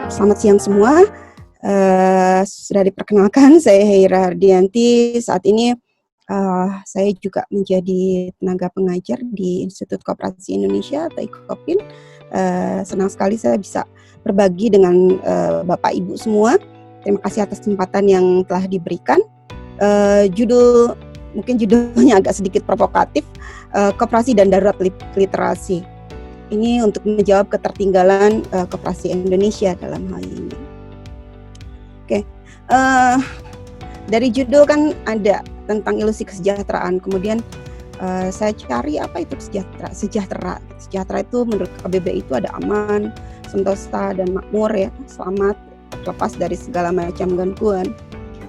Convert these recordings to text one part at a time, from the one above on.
Selamat siang semua. Sudah diperkenalkan, saya Heira Ardianti. Saat ini saya juga menjadi tenaga pengajar di Institut Koperasi Indonesia atau IKOPIN. Senang sekali saya bisa berbagi dengan Bapak Ibu semua. Terima kasih atas kesempatan yang telah diberikan. Mungkin judulnya agak sedikit provokatif, Koperasi dan Darurat Literasi. Ini untuk menjawab ketertinggalan koperasi Indonesia dalam hal ini. Oke, dari judul kan ada tentang ilusi kesejahteraan. Kemudian saya cari apa itu sejahtera. Sejahtera itu menurut KBBI itu ada aman, sentosa dan makmur ya, selamat, terlepas dari segala macam gangguan.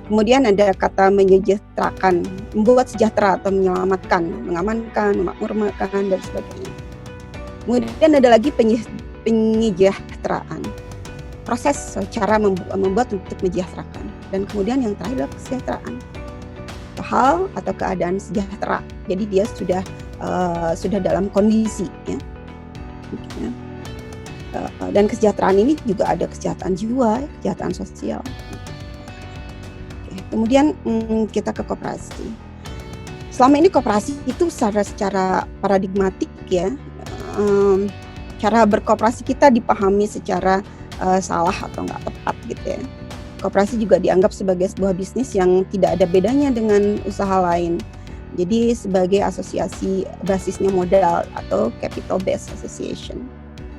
Kemudian ada kata menyejahterakan, membuat sejahtera atau menyelamatkan, mengamankan, memakmurkan dan sebagainya. Kemudian ada lagi penyejahteraan, proses cara membuat untuk menyejahterakan. Dan kemudian yang terakhir adalah kesejahteraan, hal atau keadaan sejahtera. Jadi dia sudah dalam kondisi ya. Dan kesejahteraan ini juga ada kesejahteraan jiwa, kesejahteraan sosial. Kemudian kita ke koperasi. Selama ini koperasi itu secara paradigmatik ya. Cara berkoperasi kita dipahami secara salah atau nggak tepat gitu ya. Koperasi juga dianggap sebagai sebuah bisnis yang tidak ada bedanya dengan usaha lain. Jadi sebagai asosiasi basisnya modal atau capital based association.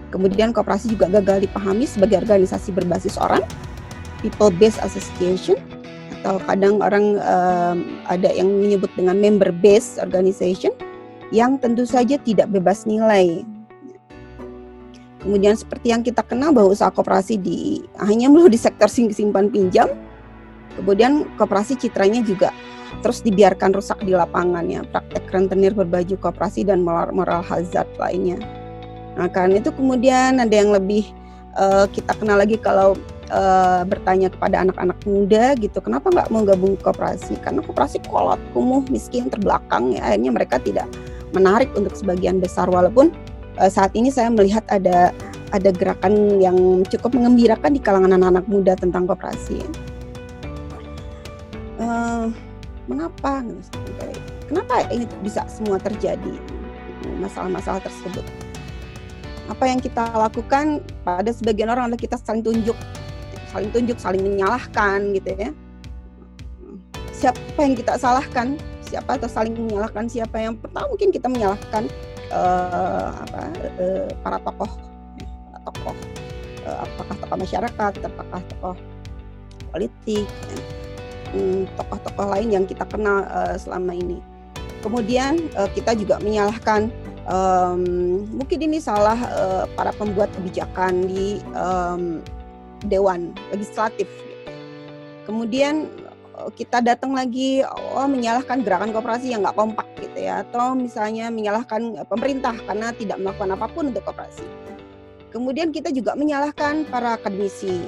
Kemudian koperasi juga gagal dipahami sebagai organisasi berbasis orang, people based association, atau kadang orang ada yang menyebut dengan member based organization, yang tentu saja tidak bebas nilai. Kemudian seperti yang kita kenal bahwa usaha koperasi hanya melulu di sektor simpan pinjam. Kemudian koperasi citranya juga terus dibiarkan rusak di lapangan ya, praktek rentenir berbaju koperasi dan moral hazard lainnya. Nah karena itu kemudian ada yang lebih kita kenal lagi kalau bertanya kepada anak-anak muda gitu, kenapa nggak mau gabung koperasi? Karena koperasi kolot, kumuh, miskin, terbelakang ya, akhirnya mereka tidak menarik untuk sebagian besar, walaupun saat ini saya melihat ada gerakan yang cukup mengembirakan di kalangan anak-anak muda tentang koperasi. Mengapa ini bisa semua terjadi, masalah-masalah tersebut? Apa yang kita lakukan pada sebagian orang adalah kita saling tunjuk, saling menyalahkan gitu ya. Siapa yang kita salahkan? Siapa atau saling menyalahkan siapa? Yang pertama mungkin kita menyalahkan para tokoh, apakah tokoh masyarakat, apakah tokoh politik, tokoh-tokoh lain yang kita kenal selama ini. Kemudian kita juga menyalahkan mungkin ini salah para pembuat kebijakan di Dewan Legislatif. Kemudian kita datang lagi menyalahkan gerakan koperasi yang nggak kompak gitu ya, atau misalnya menyalahkan pemerintah karena tidak melakukan apapun untuk koperasi. Kemudian kita juga menyalahkan para akademisi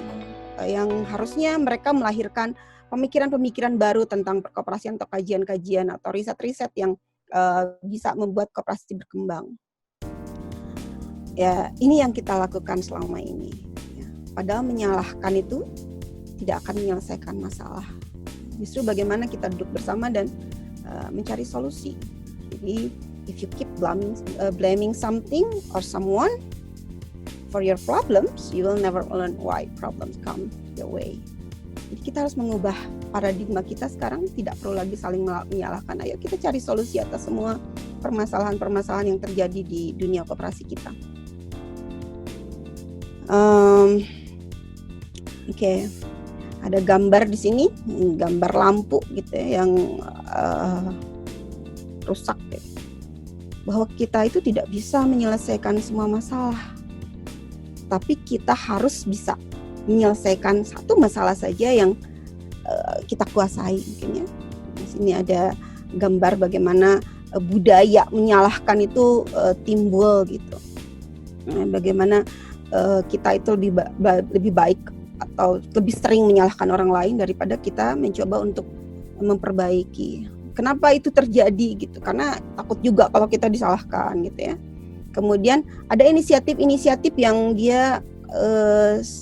yang harusnya mereka melahirkan pemikiran-pemikiran baru tentang perkoperasian atau kajian-kajian atau riset-riset yang bisa membuat koperasi berkembang. Ya, ini yang kita lakukan selama ini. Ya, padahal menyalahkan itu tidak akan menyelesaikan masalah. Justru bagaimana kita duduk bersama dan mencari solusi. Jadi, if you keep blaming something or someone for your problems, you will never learn why problems come your way. Jadi kita harus mengubah paradigma kita sekarang, tidak perlu lagi saling menyalahkan. Ayo kita cari solusi atas semua permasalahan-permasalahan yang terjadi di dunia koperasi kita. Oke. Ada gambar di sini, gambar lampu gitu ya, yang rusak gitu. Bahwa kita itu tidak bisa menyelesaikan semua masalah, tapi kita harus bisa menyelesaikan satu masalah saja yang kita kuasai mungkin ya. Di sini ada gambar bagaimana budaya menyalahkan itu timbul gitu. Bagaimana kita itu lebih baik atau lebih sering menyalahkan orang lain daripada kita mencoba untuk memperbaiki. Kenapa itu terjadi gitu? Karena takut juga kalau kita disalahkan gitu ya. Kemudian ada inisiatif-inisiatif yang dia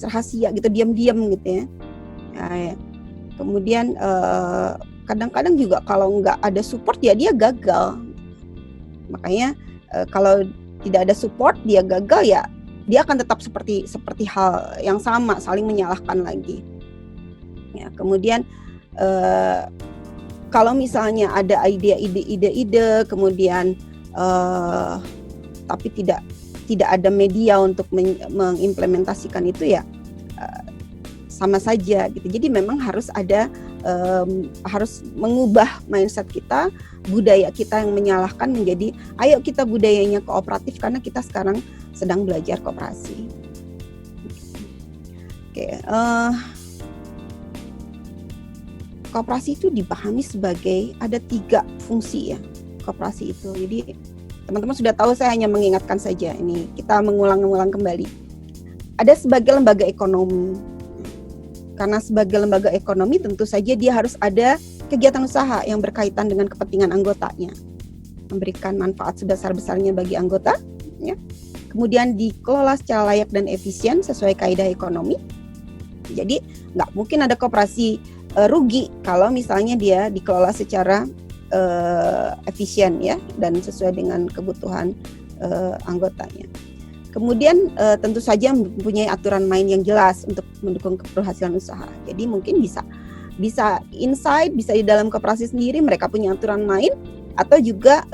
rahasia gitu, diam-diam gitu ya. Ya. Kemudian kadang-kadang juga kalau nggak ada support ya dia gagal. Makanya kalau tidak ada support dia gagal ya dia akan tetap seperti hal yang sama, saling menyalahkan lagi. Ya, kemudian kalau misalnya ada ide-ide kemudian tapi tidak ada media untuk mengimplementasikan itu ya sama saja gitu. Jadi memang harus ada harus mengubah mindset kita, budaya kita yang menyalahkan menjadi ayo kita budayanya kooperatif karena kita sekarang sedang belajar koperasi. Oke, koperasi itu dipahami sebagai ada 3 fungsi ya koperasi itu. Jadi teman-teman sudah tahu, saya hanya mengingatkan saja, ini kita mengulang kembali. Ada sebagai lembaga ekonomi. Karena sebagai lembaga ekonomi tentu saja dia harus ada kegiatan usaha yang berkaitan dengan kepentingan anggotanya, memberikan manfaat sebesar-besarnya bagi anggota, ya. Kemudian dikelola secara layak dan efisien sesuai kaidah ekonomi. Jadi nggak mungkin ada koperasi rugi kalau misalnya dia dikelola secara efisien ya dan sesuai dengan kebutuhan anggotanya. Kemudian tentu saja mempunyai aturan main yang jelas untuk mendukung keberhasilan usaha. Jadi mungkin bisa inside, bisa di dalam koperasi sendiri mereka punya aturan main atau juga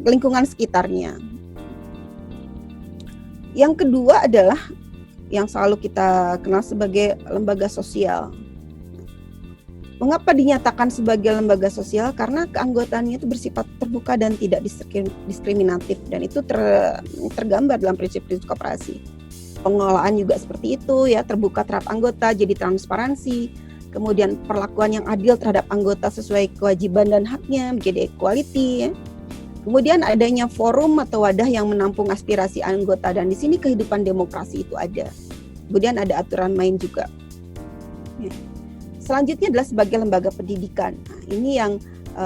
lingkungan sekitarnya. Yang kedua adalah yang selalu kita kenal sebagai lembaga sosial. Mengapa dinyatakan sebagai lembaga sosial? Karena keanggotaannya itu bersifat terbuka dan tidak diskriminatif, dan itu tergambar dalam prinsip-prinsip koperasi. Pengelolaan juga seperti itu ya, terbuka terhadap anggota, jadi transparansi. Kemudian perlakuan yang adil terhadap anggota sesuai kewajiban dan haknya, menjadi equality ya. Kemudian adanya forum atau wadah yang menampung aspirasi anggota, dan di sini kehidupan demokrasi itu ada. Kemudian ada aturan main juga. Ya. Selanjutnya adalah sebagai lembaga pendidikan. Nah, ini yang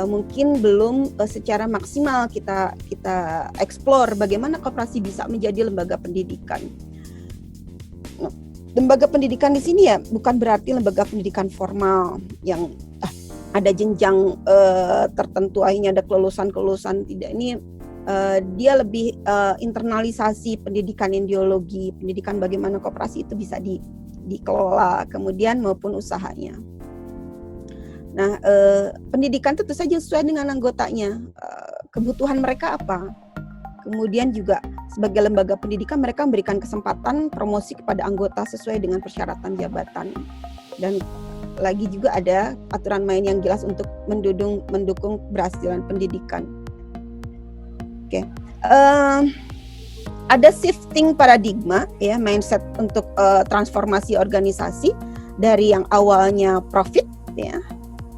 mungkin belum secara maksimal kita explore bagaimana koperasi bisa menjadi lembaga pendidikan. Nah, lembaga pendidikan di sini ya bukan berarti lembaga pendidikan formal yang ada jenjang tertentu, akhirnya ada kelulusan, tidak. Ini dia lebih internalisasi pendidikan ideologi, pendidikan bagaimana koperasi itu bisa dikelola kemudian maupun usahanya. Nah, pendidikan tentu saja sesuai dengan anggotanya, kebutuhan mereka apa. Kemudian juga sebagai lembaga pendidikan mereka memberikan kesempatan promosi kepada anggota sesuai dengan persyaratan jabatan. Dan lagi juga ada aturan main yang jelas untuk mendukung keberhasilan pendidikan. Oke. Ada shifting paradigma ya, mindset untuk transformasi organisasi dari yang awalnya profit ya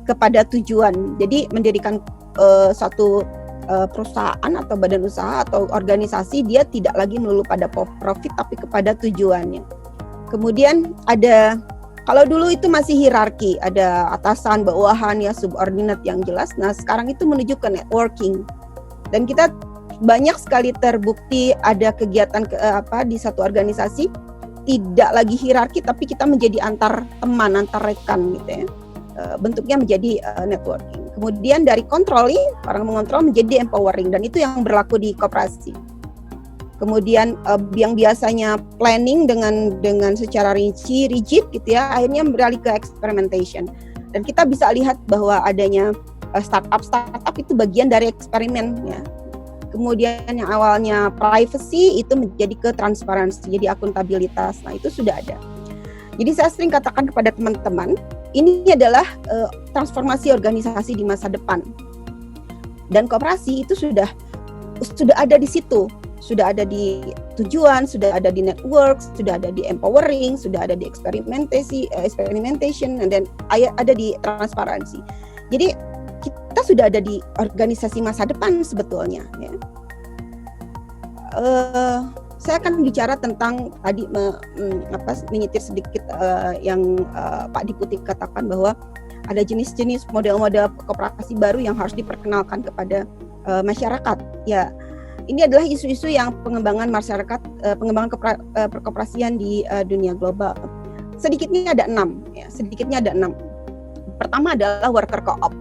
kepada tujuan. Jadi mendirikan satu perusahaan atau badan usaha atau organisasi, dia tidak lagi melulu pada profit tapi kepada tujuannya. Kemudian ada, kalau dulu itu masih hierarki, ada atasan, bawahan ya, subordinat yang jelas. Nah, sekarang itu menuju ke networking. Dan kita banyak sekali terbukti ada kegiatan di satu organisasi tidak lagi hierarki tapi kita menjadi antar teman, antar rekan gitu ya. Bentuknya menjadi networking. Kemudian dari controlling, orang mengontrol, menjadi empowering, dan itu yang berlaku di koperasi. Kemudian yang biasanya planning dengan secara rigid gitu ya, akhirnya beralih ke experimentation. Dan kita bisa lihat bahwa adanya startup itu bagian dari eksperimen ya. Kemudian yang awalnya privacy itu menjadi ke transparansi, jadi akuntabilitas. Nah, itu sudah ada. Jadi saya sering katakan kepada teman-teman, ini adalah transformasi organisasi di masa depan. Dan koperasi itu sudah ada di situ, sudah ada di tujuan, sudah ada di network, sudah ada di empowering, sudah ada di experimentation, dan ada di transparansi. Jadi kita sudah ada di organisasi masa depan sebetulnya. Ya. Saya akan bicara tentang tadi menyitir sedikit yang Pak Deputi katakan bahwa ada jenis-jenis model-model koperasi baru yang harus diperkenalkan kepada masyarakat. Ya, ini adalah isu-isu yang pengembangan masyarakat, pengembangan perkoperasian di dunia global. Sedikitnya ada 6. Ya, sedikitnya ada 6. Pertama adalah worker co-op.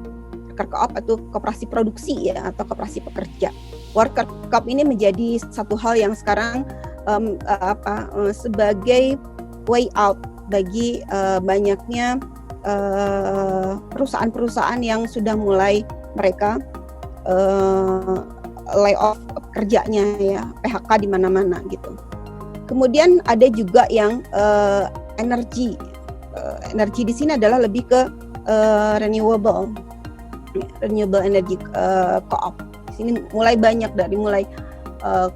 Worker co-op itu koperasi produksi ya, atau koperasi pekerja. Worker co-op ini menjadi satu hal yang sekarang sebagai way out bagi banyaknya perusahaan-perusahaan yang sudah mulai mereka lay off kerjanya ya, PHK di mana-mana gitu. Kemudian ada juga yang energi. Energi di sini adalah lebih ke renewable energy co-op. Di sini mulai banyak dari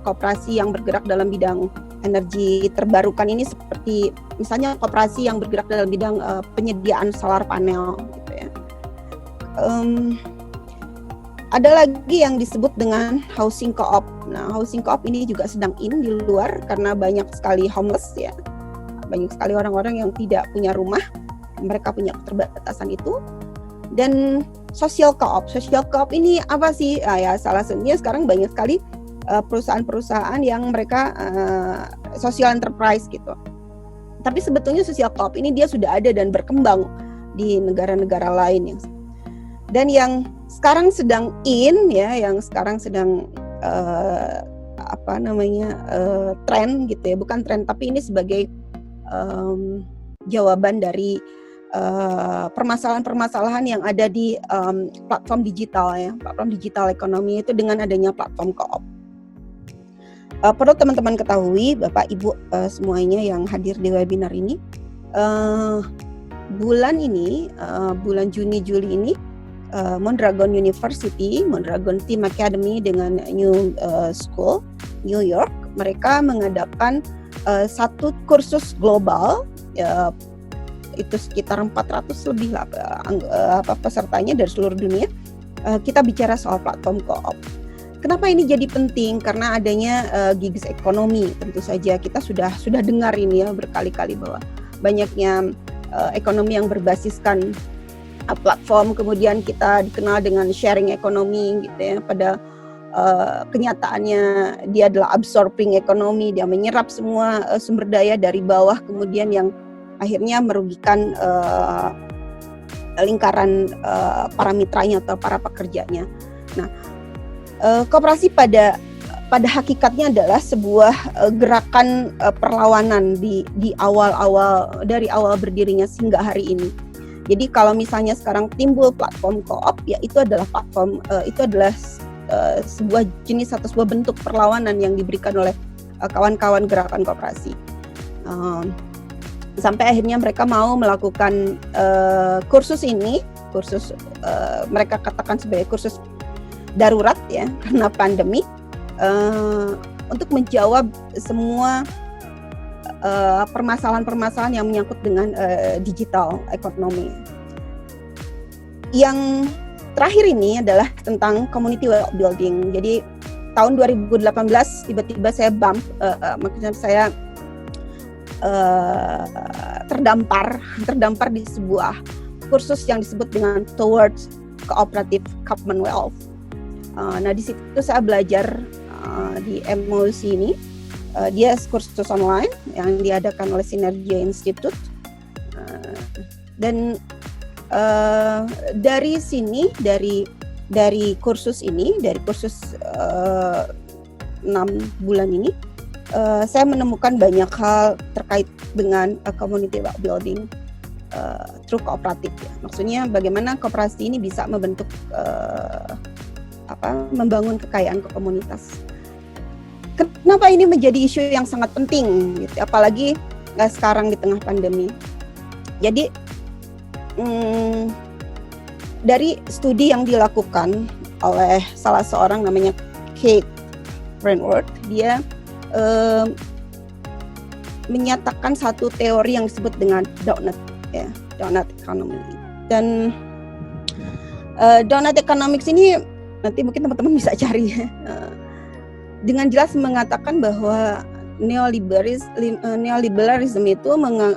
koperasi yang bergerak dalam bidang energi terbarukan ini, seperti misalnya koperasi yang bergerak dalam bidang penyediaan solar panel gitu ya. Ada lagi yang disebut dengan housing co-op. Nah, housing co-op ini juga sedang in di luar karena banyak sekali homeless ya. Banyak sekali orang-orang yang tidak punya rumah. Mereka punya keterbatasan itu. Dan social co-op. Social co-op ini apa sih? Ya salah satunya sekarang banyak sekali perusahaan-perusahaan yang mereka social enterprise gitu. Tapi sebetulnya social co-op ini dia sudah ada dan berkembang di negara-negara lain dan yang sekarang sedang in ya, yang sekarang sedang tren gitu ya, bukan tren tapi ini sebagai jawaban dari permasalahan-permasalahan yang ada di platform digital ya, platform digital ekonomi itu dengan adanya platform co-op. Perlu teman-teman ketahui, Bapak Ibu semuanya yang hadir di webinar ini, bulan Juni Juli ini Mondragon University, Mondragon Team Academy dengan New School New York, mereka mengadakan satu kursus global, itu sekitar 400 lebih lah pesertanya dari seluruh dunia. Kita bicara soal platform co-op. Kenapa ini jadi penting? Karena adanya gigs ekonomi. Tentu saja kita sudah dengar ini ya berkali-kali bahwa banyaknya ekonomi yang berbasiskan platform, kemudian kita dikenal dengan sharing ekonomi gitu ya. Pada kenyataannya dia adalah absorbing ekonomi, dia menyerap semua sumber daya dari bawah, kemudian yang akhirnya merugikan lingkaran para mitranya atau para pekerjanya. Nah, koperasi pada hakikatnya adalah sebuah gerakan perlawanan di awal-awal, dari awal berdirinya hingga hari ini. Jadi kalau misalnya sekarang timbul platform co-op, ya itu adalah platform, itu adalah sebuah jenis atau sebuah bentuk perlawanan yang diberikan oleh kawan-kawan gerakan koperasi. Sampai akhirnya mereka mau melakukan kursus ini, mereka katakan sebagai kursus darurat ya karena pandemi, untuk menjawab semua permasalahan-permasalahan yang menyangkut dengan digital ekonomi. Yang terakhir ini adalah tentang community wealth building. Jadi tahun 2018 tiba-tiba saya maksudnya saya terdampar di sebuah kursus yang disebut dengan Towards Cooperative Commonwealth. Nah di situ saya belajar di MOC ini. Dia kursus online yang diadakan oleh Synergia Institute, dan dari sini dari kursus ini, dari kursus 6 bulan ini, saya menemukan banyak hal terkait dengan community building through kooperatif ya. Maksudnya bagaimana koperasi ini bisa membentuk membangun kekayaan komunitas. Kenapa ini menjadi isu yang sangat penting gitu, apalagi sekarang di tengah pandemi. Jadi dari studi yang dilakukan oleh salah seorang namanya Kate Raworth, dia menyatakan satu teori yang disebut dengan donut ya, donut economy. Dan donut economics ini nanti mungkin teman-teman bisa cari ya. Dengan jelas mengatakan bahwa neoliberalisme itu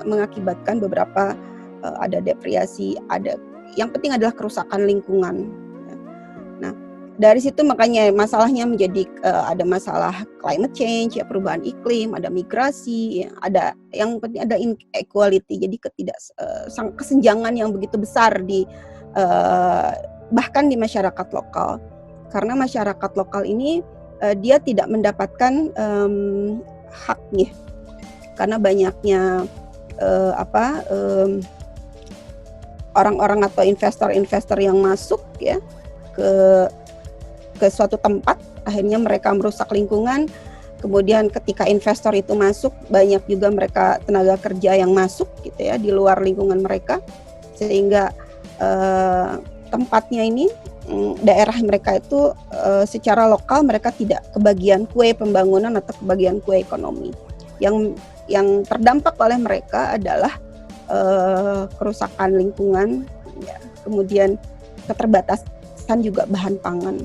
mengakibatkan beberapa ada depresiasi, ada yang penting adalah kerusakan lingkungan. Nah, Dari situ makanya masalahnya menjadi ada masalah climate change, ya, perubahan iklim, ada migrasi, ya, ada yang penting ada inequality, jadi kesenjangan yang begitu besar di bahkan di masyarakat lokal. Karena masyarakat lokal ini dia tidak mendapatkan haknya karena banyaknya orang-orang atau investor-investor yang masuk, ya, ke suatu tempat, akhirnya mereka merusak lingkungan. Kemudian ketika investor itu masuk, banyak juga mereka tenaga kerja yang masuk, gitu ya, di luar lingkungan mereka, sehingga tempatnya ini, daerah mereka itu secara lokal mereka tidak kebagian kue pembangunan atau kebagian kue ekonomi. Yang terdampak oleh mereka adalah kerusakan lingkungan, ya, kemudian keterbatasan juga bahan pangan.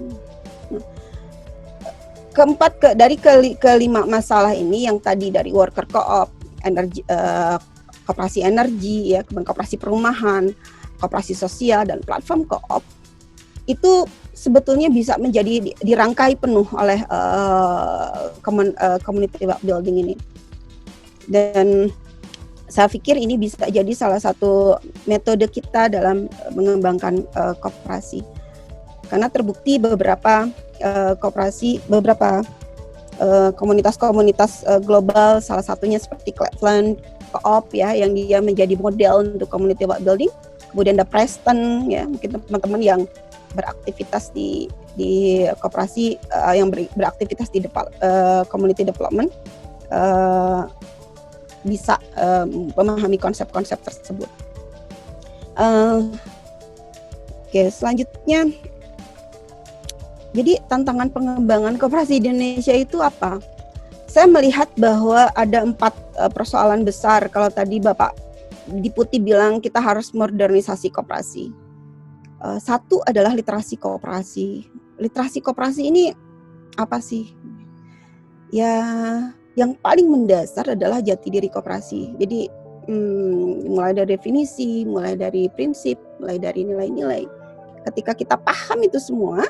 Keempat, dari kelima masalah ini yang tadi dari worker co-op, energi, koperasi energi, ya, koperasi perumahan, koperasi sosial, dan platform co-op, itu sebetulnya bisa menjadi dirangkai penuh oleh community building ini. Dan saya pikir ini bisa jadi salah satu metode kita dalam mengembangkan koperasi. Karena terbukti beberapa komunitas-komunitas global, salah satunya seperti Cleveland Co-op, ya, yang dia menjadi model untuk community building. Kemudian ada Preston, ya, mungkin teman-teman yang beraktivitas di koperasi, yang beraktivitas di community development bisa memahami konsep-konsep tersebut. Oke, selanjutnya, jadi tantangan pengembangan koperasi di Indonesia itu apa? Saya melihat bahwa ada 4 persoalan besar. Kalau tadi Bapak Diputi bilang kita harus modernisasi koperasi. Satu adalah literasi koperasi. Literasi koperasi ini apa sih? Ya, yang paling mendasar adalah jati diri koperasi. Jadi mulai dari definisi, mulai dari prinsip, mulai dari nilai-nilai. Ketika kita paham itu semua,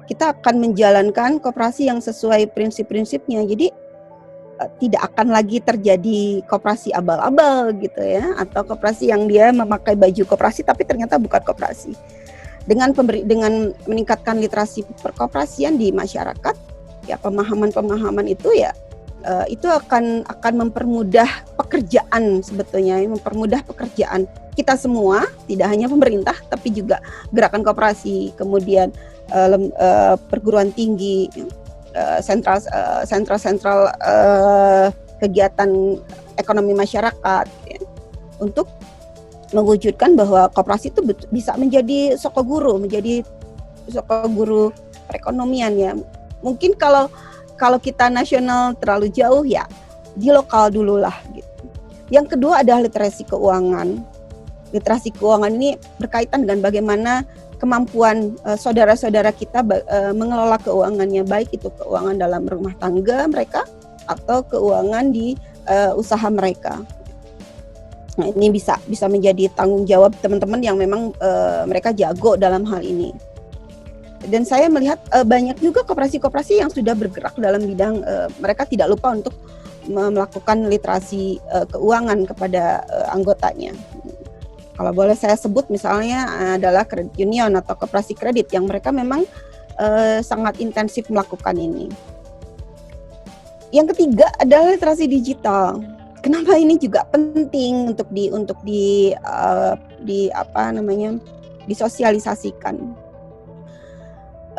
kita akan menjalankan koperasi yang sesuai prinsip-prinsipnya. Jadi tidak akan lagi terjadi koperasi abal-abal, gitu ya, atau koperasi yang dia memakai baju koperasi tapi ternyata bukan koperasi. Dengan meningkatkan literasi perkoperasian di masyarakat, ya, pemahaman itu, ya, itu akan mempermudah pekerjaan sebetulnya, mempermudah pekerjaan kita semua, tidak hanya pemerintah tapi juga gerakan koperasi, kemudian perguruan tinggi, sentral kegiatan ekonomi masyarakat, ya, untuk mewujudkan bahwa koperasi itu bisa menjadi sokoguru perekonomian, ya. Mungkin kalau kita nasional terlalu jauh, ya, di lokal dulu lah, gitu. Yang kedua adalah literasi keuangan. Literasi keuangan ini berkaitan dengan bagaimana kemampuan saudara-saudara kita mengelola keuangannya, baik itu keuangan dalam rumah tangga mereka atau keuangan di usaha mereka. Nah, ini bisa menjadi tanggung jawab teman-teman yang memang mereka jago dalam hal ini. Dan saya melihat banyak juga koperasi-koperasi yang sudah bergerak dalam bidang mereka tidak lupa untuk melakukan literasi keuangan kepada anggotanya. Kalau boleh saya sebut misalnya adalah credit union atau koperasi kredit yang mereka memang sangat intensif melakukan ini. Yang ketiga adalah literasi digital. Kenapa ini juga penting untuk disosialisasikan?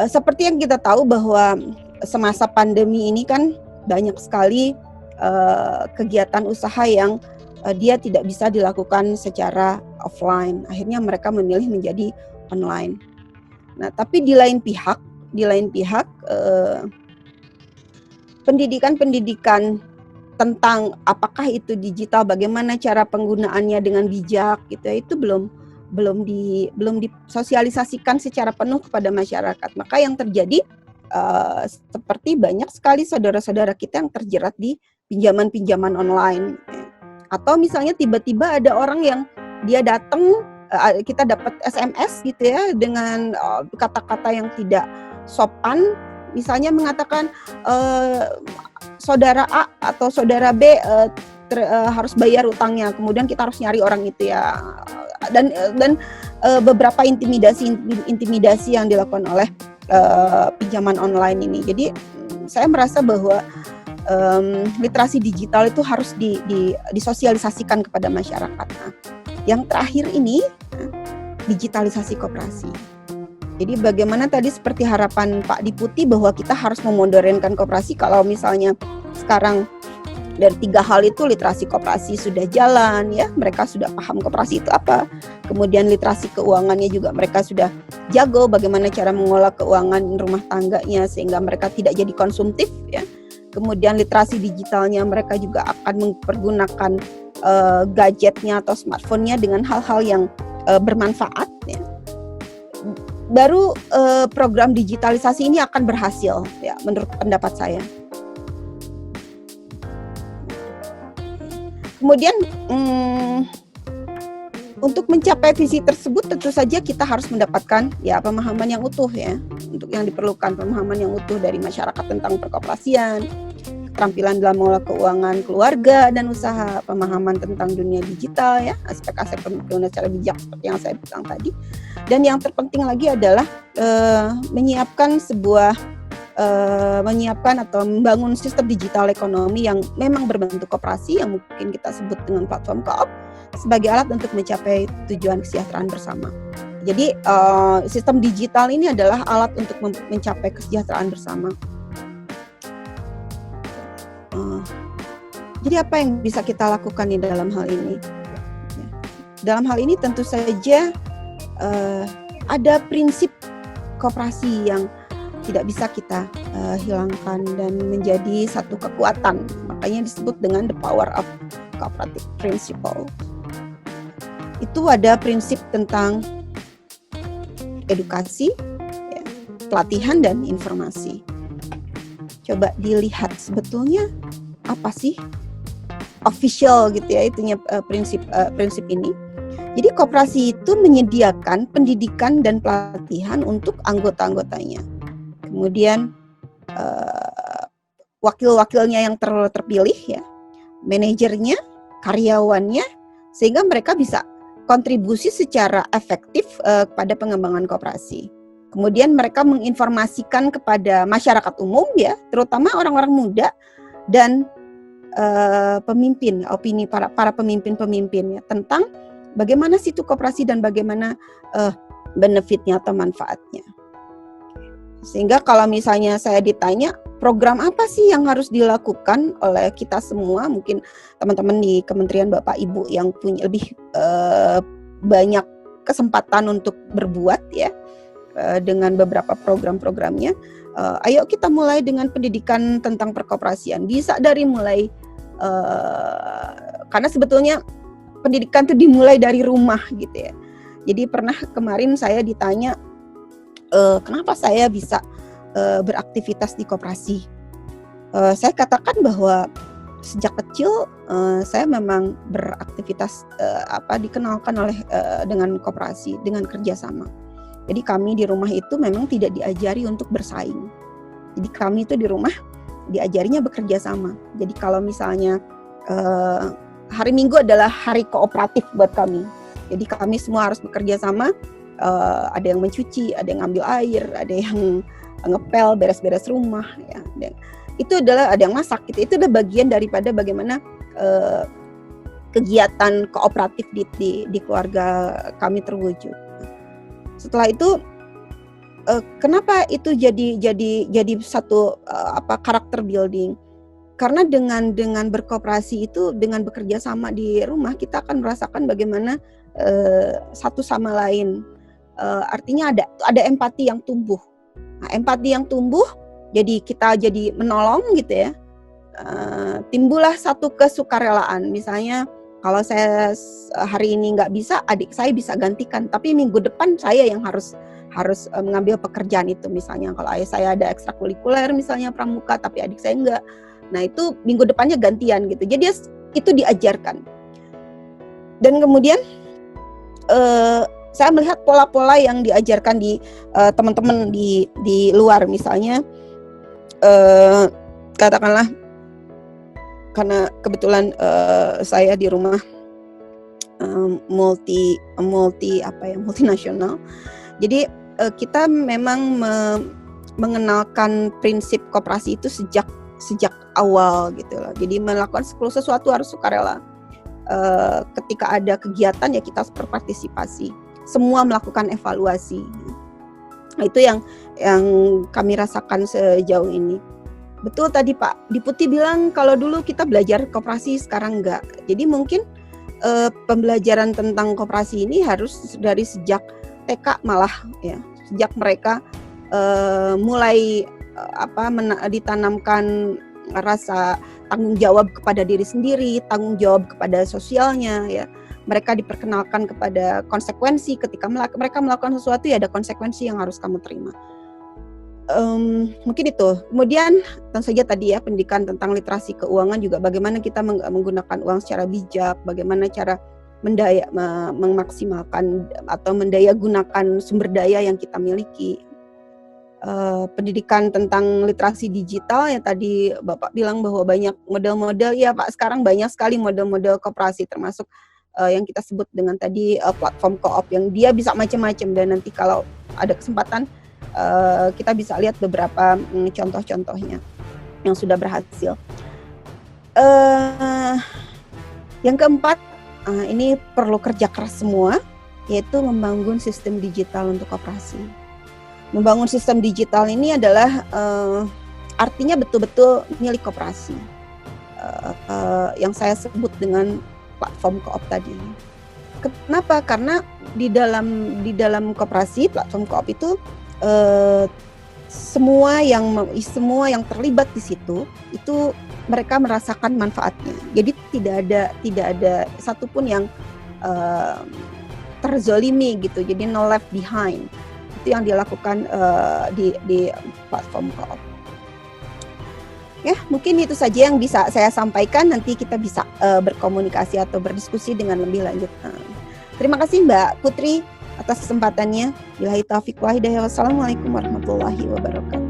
Seperti yang kita tahu bahwa semasa pandemi ini kan banyak sekali kegiatan usaha yang dia tidak bisa dilakukan secara offline. Akhirnya mereka memilih menjadi online. Nah, tapi di lain pihak pendidikan tentang apakah itu digital, bagaimana cara penggunaannya dengan bijak, gitu ya, itu belum disosialisasikan secara penuh kepada masyarakat. Maka yang terjadi seperti banyak sekali saudara-saudara kita yang terjerat di pinjaman-pinjaman online. Atau misalnya tiba-tiba ada orang yang dia datang kita dapat SMS gitu ya dengan kata-kata yang tidak sopan, misalnya mengatakan saudara A atau saudara B harus bayar utangnya, kemudian kita harus nyari orang itu ya, dan beberapa intimidasi yang dilakukan oleh pinjaman online ini. Jadi saya merasa bahwa literasi digital itu harus disosialisasikan kepada masyarakat. Nah, yang terakhir ini digitalisasi koperasi. Jadi bagaimana tadi seperti harapan Pak Diputi bahwa kita harus memodernkan koperasi. Kalau misalnya sekarang dari 3 hal itu literasi koperasi sudah jalan ya, mereka sudah paham koperasi itu apa. Kemudian literasi keuangannya juga mereka sudah jago bagaimana cara mengolah keuangan rumah tangganya sehingga mereka tidak jadi konsumtif ya. Kemudian literasi digitalnya mereka juga akan mempergunakan gadgetnya atau smartphone-nya dengan hal-hal yang bermanfaat ya. Baru program digitalisasi ini akan berhasil ya menurut pendapat saya. Kemudian untuk mencapai visi tersebut tentu saja kita harus mendapatkan ya pemahaman yang utuh ya. Untuk yang diperlukan pemahaman yang utuh dari masyarakat tentang perkoperasian, keterampilan dalam mengelola keuangan keluarga dan usaha, pemahaman tentang dunia digital ya, aspek-aspek pembangunan secara bijak seperti yang saya bilang tadi. Dan yang terpenting lagi adalah menyiapkan atau membangun sistem digital ekonomi yang memang berbentuk koperasi yang mungkin kita sebut dengan platform co-op sebagai alat untuk mencapai tujuan kesejahteraan bersama. Jadi sistem digital ini adalah alat untuk mencapai kesejahteraan bersama. Jadi apa yang bisa kita lakukan di dalam hal ini? Dalam hal ini tentu saja ada prinsip koperasi yang tidak bisa kita hilangkan dan menjadi satu kekuatan. Makanya disebut dengan the power of cooperative principle. Itu ada prinsip tentang edukasi, ya, pelatihan dan informasi. Coba dilihat sebetulnya apa sih official gitu ya itunya prinsip ini. Jadi koperasi itu menyediakan pendidikan dan pelatihan untuk anggota-anggotanya. Kemudian wakil-wakilnya yang terpilih ya, manajernya, karyawannya, sehingga mereka bisa kontribusi secara efektif kepada pengembangan koperasi. Kemudian mereka menginformasikan kepada masyarakat umum ya, terutama orang-orang muda dan pemimpin, opini para pemimpin-pemimpin ya, tentang bagaimana situ koperasi dan bagaimana benefitnya atau manfaatnya. Sehingga kalau misalnya saya ditanya program apa sih yang harus dilakukan oleh kita semua, mungkin teman-teman di Kementerian Bapak Ibu yang punya lebih banyak kesempatan untuk berbuat ya dengan beberapa program-programnya. Ayo kita mulai dengan pendidikan tentang perkoperasian. Bisa dari mulai karena sebetulnya pendidikan itu dimulai dari rumah gitu ya. Jadi pernah kemarin saya ditanya kenapa saya bisa beraktivitas di koperasi. Saya katakan bahwa sejak kecil saya memang beraktivitas dikenalkan oleh dengan koperasi, dengan kerjasama. Jadi kami di rumah itu memang tidak diajari untuk bersaing. Jadi kami itu di rumah diajarinya bekerja sama. Jadi kalau misalnya hari Minggu adalah hari kooperatif buat kami. Jadi kami semua harus bekerja sama. Ada yang mencuci, ada yang ngambil air, ada yang ngepel, beres-beres rumah ya. Dan itu adalah ada yang masak gitu. Itu adalah bagian daripada bagaimana kegiatan kooperatif di keluarga kami terwujud. Setelah itu kenapa itu jadi satu karakter building? Karena dengan berkooperasi itu, dengan bekerja sama di rumah, kita akan merasakan bagaimana satu sama lain. Artinya ada empati yang tumbuh. Nah, empati yang tumbuh, jadi kita jadi menolong gitu ya. Timbullah satu kesukarelaan. Misalnya kalau saya hari ini nggak bisa, adik saya bisa gantikan. Tapi minggu depan saya yang harus mengambil pekerjaan itu. Misalnya kalau ayah saya ada ekstrakurikuler, misalnya pramuka, tapi adik saya enggak. Nah itu minggu depannya gantian gitu. Jadi itu diajarkan. Dan kemudian saya melihat pola-pola yang diajarkan di teman-teman di luar, misalnya katakanlah karena kebetulan saya di rumah multinasional, jadi kita memang mengenalkan prinsip koperasi itu sejak awal gitu loh. Jadi melakukan sesuatu harus sukarela. Ketika ada kegiatan ya kita harus berpartisipasi. Semua melakukan evaluasi. Nah, itu yang kami rasakan sejauh ini. Betul tadi Pak Diputi bilang kalau dulu kita belajar koperasi, sekarang enggak. Jadi mungkin pembelajaran tentang koperasi ini harus dari sejak TK malah ya, sejak mereka mulai ditanamkan rasa tanggung jawab kepada diri sendiri, tanggung jawab kepada sosialnya ya. Mereka diperkenalkan kepada konsekuensi ketika mereka melakukan sesuatu, ya ada konsekuensi yang harus kamu terima. Mungkin itu. Kemudian tentu saja tadi ya, pendidikan tentang literasi keuangan juga, bagaimana kita menggunakan uang secara bijak, bagaimana cara memaksimalkan atau mendaya gunakan sumber daya yang kita miliki. Pendidikan tentang literasi digital yang tadi Bapak bilang bahwa banyak model-model, ya Pak, sekarang banyak sekali model-model koperasi, termasuk yang kita sebut dengan tadi platform co-op yang dia bisa macam-macam, dan nanti kalau ada kesempatan kita bisa lihat beberapa contoh-contohnya yang sudah berhasil. Yang keempat, ini perlu kerja keras semua, yaitu membangun sistem digital untuk koperasi. Membangun sistem digital ini adalah artinya betul-betul milik koperasi, yang saya sebut dengan platform co-op tadi. Kenapa? Karena di dalam koperasi, platform co-op itu semua yang terlibat di situ itu mereka merasakan manfaatnya. Jadi tidak ada satupun yang terzolimi gitu. Jadi no left behind. Itu yang dilakukan di platform co-op. Ya, mungkin itu saja yang bisa saya sampaikan. Nanti kita bisa berkomunikasi atau berdiskusi dengan lebih lanjut. Terima kasih Mbak Putri atas kesempatannya. Billahi taufiq wal hidayah. Wassalamualaikum warahmatullahi wabarakatuh.